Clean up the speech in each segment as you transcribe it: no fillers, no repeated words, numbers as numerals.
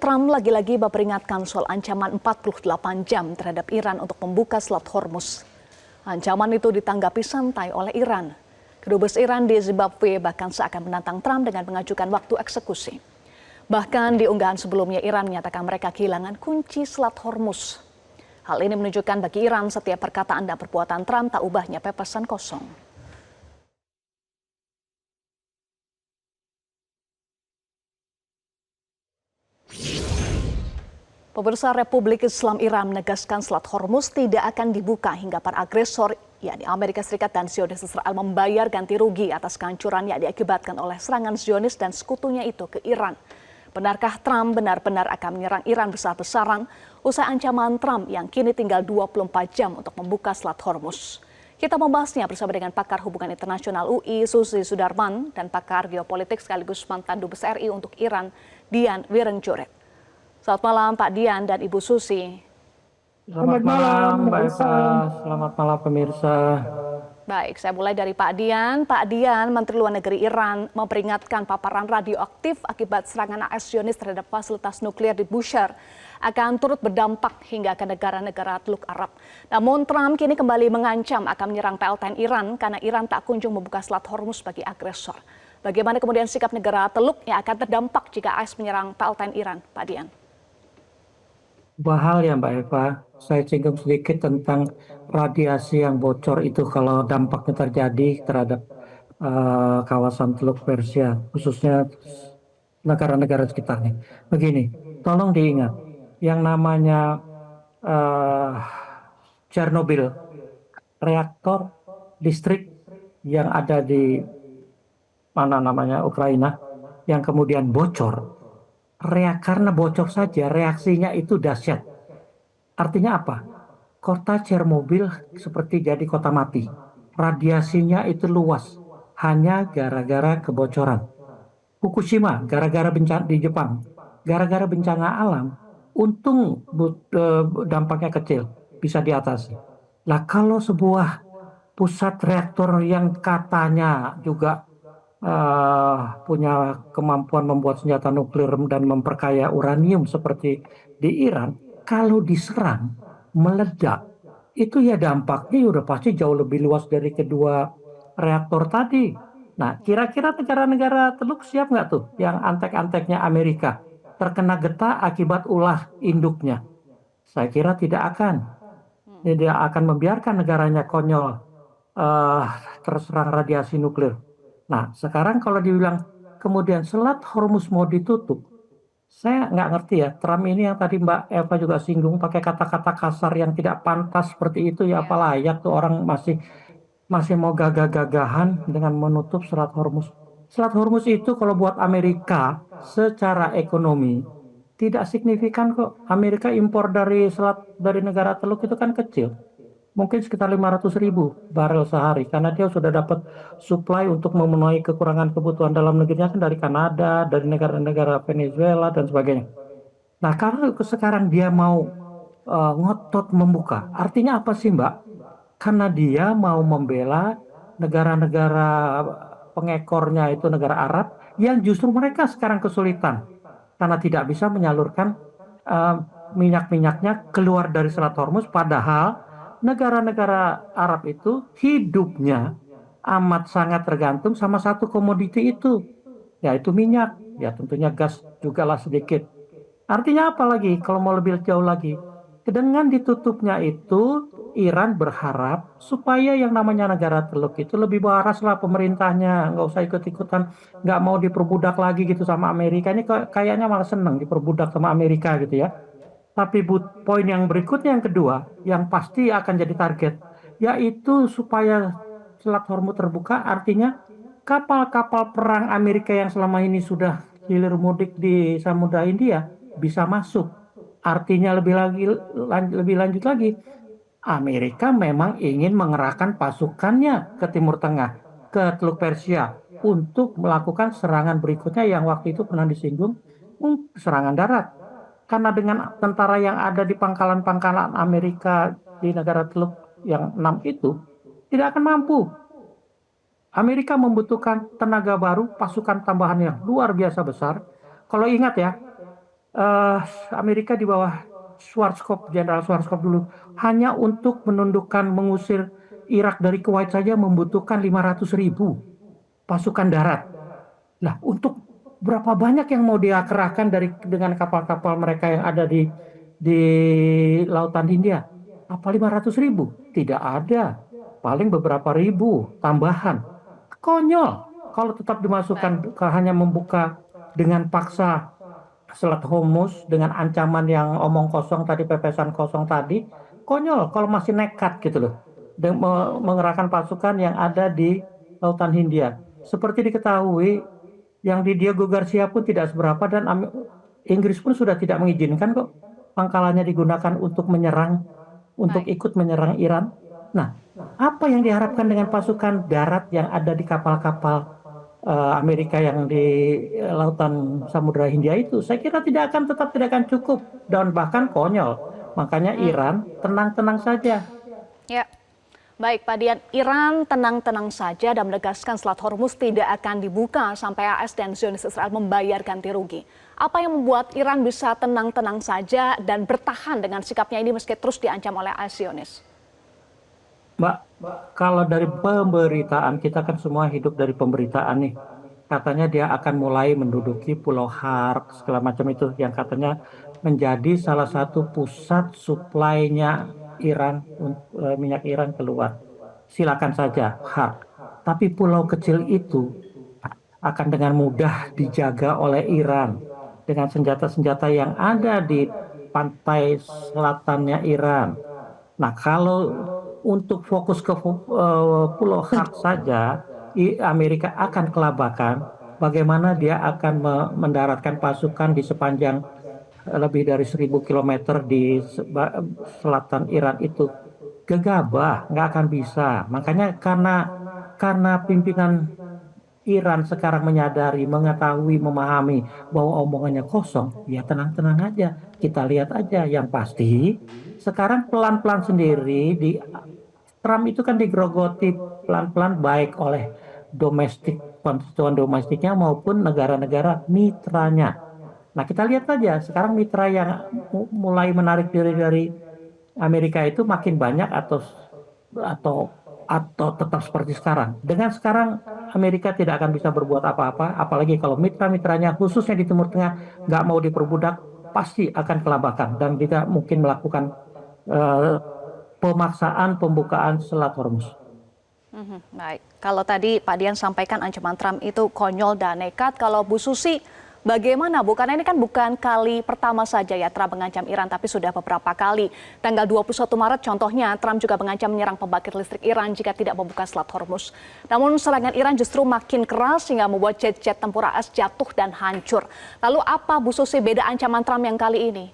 Trump lagi-lagi memperingatkan soal ancaman 48 jam terhadap Iran untuk membuka Selat Hormuz. Ancaman itu ditanggapi santai oleh Iran. Kedubes Iran di Zimbabwe bahkan seakan menantang Trump dengan mengajukan waktu eksekusi. Bahkan di unggahan sebelumnya Iran menyatakan mereka kehilangan kunci Selat Hormuz. Hal ini menunjukkan bagi Iran setiap perkataan dan perbuatan Trump tak ubahnya pepesan kosong. Pemirsa, Republik Islam Iran menegaskan Selat Hormuz tidak akan dibuka hingga para agresor, yakni Amerika Serikat dan Zionis Israel membayar ganti rugi atas kehancuran yang diakibatkan oleh serangan Zionis dan sekutunya itu ke Iran. Benarkah Trump benar-benar akan menyerang Iran besar-besaran usai ancaman Trump yang kini tinggal 24 jam untuk membuka Selat Hormuz? Kita membahasnya bersama dengan pakar hubungan internasional UI Susi Sudarman dan pakar geopolitik sekaligus mantan Dubes RI untuk Iran Dian Wirenjoret. Selamat malam Pak Dian dan Ibu Susi. Selamat malam Mbak Eva, selamat malam pemirsa. Baik, saya mulai dari Pak Dian. Pak Dian, Menteri Luar Negeri Iran memperingatkan paparan radioaktif akibat serangan AS Zionis terhadap fasilitas nuklir di Bushehr akan turut berdampak hingga ke negara-negara Teluk Arab. Namun Trump kini kembali mengancam akan menyerang PLTN Iran karena Iran tak kunjung membuka Selat Hormuz bagi agresor. Bagaimana kemudian sikap negara Teluk yang akan terdampak jika AS menyerang PLTN Iran, Pak Dian? Dua hal ya Mbak Eva, saya singgung sedikit tentang radiasi yang bocor itu kalau dampaknya terjadi terhadap kawasan Teluk Persia, khususnya negara-negara sekitarnya. Begini, tolong diingat, yang namanya uh, Chernobyl, reaktor listrik yang ada di mana namanya Ukraina, yang kemudian bocor. Karena bocor saja reaksinya itu dahsyat. Artinya apa? Kota Chernobyl seperti jadi kota mati. Radiasinya itu luas hanya gara-gara kebocoran. Fukushima gara-gara bencana di Jepang. Gara-gara bencana alam, untung dampaknya kecil, bisa diatasi. Lah kalau sebuah pusat reaktor yang katanya juga punya kemampuan membuat senjata nuklir dan memperkaya uranium seperti di Iran, kalau diserang, meledak, itu ya dampaknya udah pasti jauh lebih luas dari kedua reaktor tadi. Nah, kira-kira negara-negara Teluk siap nggak tuh yang antek-anteknya Amerika terkena getah akibat ulah induknya? Saya kira tidak akan. Tidak akan membiarkan negaranya konyol eh, terserang radiasi nuklir. Nah, sekarang kalau dibilang kemudian Selat Hormuz mau ditutup, saya nggak ngerti ya. Trump ini yang tadi Mbak Eva juga singgung pakai kata-kata kasar yang tidak pantas seperti itu ya, apa layak tuh orang masih masih mau gagah-gagahan dengan menutup Selat Hormuz. Selat Hormuz itu kalau buat Amerika secara ekonomi tidak signifikan kok. Amerika impor dari negara Teluk itu kan kecil, mungkin sekitar 500.000 barel sehari karena dia sudah dapat supply untuk memenuhi kekurangan kebutuhan dalam negerinya kan dari Kanada, dari negara-negara Venezuela dan sebagainya. Nah, kalau sekarang dia mau ngotot membuka, artinya apa sih Mbak? Karena dia mau membela negara-negara pengekornya itu negara Arab yang justru mereka sekarang kesulitan karena tidak bisa menyalurkan eh, minyak-minyaknya keluar dari Selat Hormuz, padahal negara-negara Arab itu hidupnya amat sangat tergantung sama satu komoditi itu, yaitu minyak. Ya tentunya gas juga lah sedikit. Artinya apa lagi kalau mau lebih jauh lagi? Dengan ditutupnya itu, Iran berharap supaya yang namanya negara Teluk itu lebih waras lah pemerintahnya, nggak usah ikut-ikutan, nggak mau diperbudak lagi gitu sama Amerika. Ini kayaknya malah seneng diperbudak sama Amerika gitu ya. Tapi poin yang berikutnya yang kedua, yang pasti akan jadi target, yaitu supaya Selat Hormuz terbuka, artinya kapal-kapal perang Amerika yang selama ini sudah hilir mudik di Samudra Hindia bisa masuk. Artinya lebih lanjut lagi, Amerika memang ingin mengerahkan pasukannya ke Timur Tengah, ke Teluk Persia untuk melakukan serangan berikutnya yang waktu itu pernah disinggung, serangan darat. Karena dengan tentara yang ada di pangkalan-pangkalan Amerika di negara Teluk yang 6 itu tidak akan mampu. Amerika membutuhkan tenaga baru, pasukan tambahan yang luar biasa besar. Kalau ingat ya, eh, Amerika di bawah Schwarzkopf, Jenderal Schwarzkopf dulu, hanya untuk menundukkan mengusir Irak dari Kuwait saja membutuhkan 500.000 pasukan darat. Lah, untuk berapa banyak yang mau dia kerahkan dengan kapal-kapal mereka yang ada di Lautan Hindia? Apa 500.000? Tidak ada. Paling beberapa ribu tambahan. Konyol. Kalau tetap Baik. dimasukkan hanya membuka dengan paksa Selat Hormuz dengan ancaman yang omong kosong tadi, pepesan kosong tadi, konyol kalau masih nekat gitu loh. Dan mengerahkan pasukan yang ada di Lautan Hindia. Seperti diketahui, yang di Diego Garcia pun tidak seberapa dan Inggris pun sudah tidak mengizinkan kok pangkalannya digunakan untuk menyerang, untuk Baik. ikut menyerang Iran. Nah, apa yang diharapkan dengan pasukan darat yang ada di kapal-kapal Amerika yang di lautan Samudra Hindia itu? Saya kira tetap tidak akan cukup dan bahkan konyol. Makanya Hmm. Iran tenang-tenang saja. Ya. Baik, Pak Dian, Iran tenang-tenang saja dan menegaskan Selat Hormuz tidak akan dibuka sampai AS dan Zionis Israel membayar ganti rugi. Apa yang membuat Iran bisa tenang-tenang saja dan bertahan dengan sikapnya ini meski terus diancam oleh AS Zionis? Mbak, kalau dari pemberitaan, kita kan semua hidup dari pemberitaan nih. Katanya dia akan mulai menduduki Pulau Hark, segala macam itu, yang katanya menjadi salah satu pusat suplainya Iran, minyak Iran keluar. Silakan saja, Hark. Tapi pulau kecil itu akan dengan mudah dijaga oleh Iran dengan senjata-senjata yang ada di pantai selatannya Iran. Nah, kalau untuk fokus ke Pulau Hart saja, Amerika akan kelabakan. Bagaimana dia akan mendaratkan pasukan di sepanjang lebih dari 1.000 kilometer di selatan Iran itu? Gegabah, nggak akan bisa. Makanya karena pimpinan Iran sekarang menyadari, mengetahui, memahami bahwa omongannya kosong, ya tenang-tenang aja. Kita lihat aja. Yang pasti, sekarang pelan-pelan sendiri, Trump itu kan digerogoti pelan-pelan baik oleh konstituen domestiknya maupun negara-negara mitranya. Nah, kita lihat saja, sekarang mitra yang mulai menarik diri dari Amerika itu makin banyak atau atau tetap seperti sekarang. Dengan sekarang Amerika tidak akan bisa berbuat apa-apa, apalagi kalau mitra-mitranya khususnya di Timur Tengah nggak mau diperbudak, pasti akan kelabakan dan tidak mungkin melakukan eh, pemaksaan pembukaan Selat Hormuz. Baik, kalau tadi Pak Dian sampaikan ancaman Trump itu konyol dan nekat, kalau Bu Susi bagaimana Bu? Karena ini kan bukan kali pertama saja ya Trump mengancam Iran, tapi sudah beberapa kali. Tanggal 21 Maret contohnya Trump juga mengancam menyerang pembangkit listrik Iran jika tidak membuka Selat Hormuz. Namun serangan Iran justru makin keras hingga membuat jet-jet tempur AS jatuh dan hancur. Lalu apa Bu Susi beda ancaman Trump yang kali ini?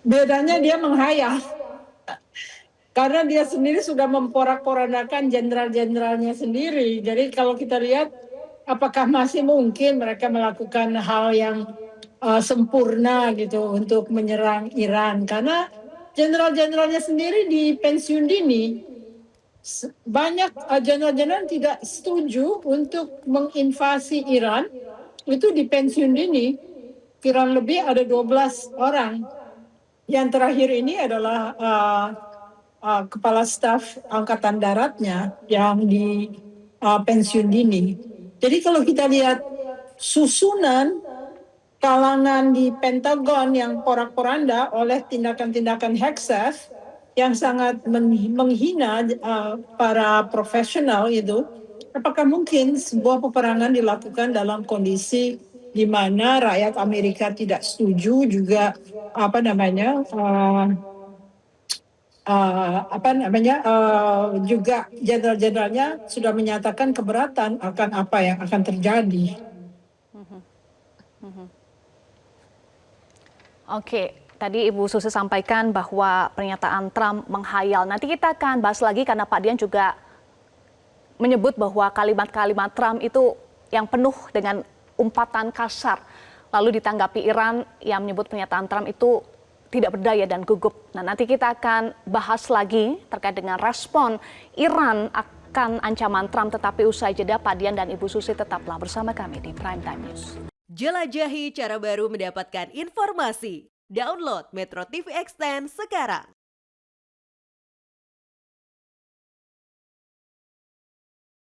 Bedanya dia menghayal. Karena dia sendiri sudah memporak-porandakan jenderal-jenderalnya sendiri. Jadi kalau kita lihat apakah masih mungkin mereka melakukan hal yang sempurna gitu untuk menyerang Iran. Karena jenderal-jenderalnya sendiri di pensiun dini. Banyak jenderal-jenderal tidak setuju untuk menginvasi Iran. Itu di pensiun dini. Kurang lebih ada 12 orang. Yang terakhir ini adalah kepala staf angkatan daratnya yang di pensiun dini. Jadi kalau kita lihat susunan kalangan di Pentagon yang porak-poranda oleh tindakan-tindakan Hegseth yang sangat menghina para profesional itu, apakah mungkin sebuah peperangan dilakukan dalam kondisi di mana rakyat Amerika tidak setuju juga juga jenderal-jenderalnya sudah menyatakan keberatan akan apa yang akan terjadi. Oke, tadi Ibu Susi sampaikan bahwa pernyataan Trump menghayal. Nanti kita akan bahas lagi karena Pak Dian juga menyebut bahwa kalimat-kalimat Trump itu yang penuh dengan umpatan kasar. Lalu ditanggapi Iran yang menyebut pernyataan Trump itu tidak berdaya dan gugup. Nah, nanti kita akan bahas lagi terkait dengan respon Iran akan ancaman Trump, tetapi usai jeda Pak Dian dan Ibu Susi tetaplah bersama kami di Prime Time News. Jelajahi cara baru mendapatkan informasi. Download Metro TV Extend sekarang.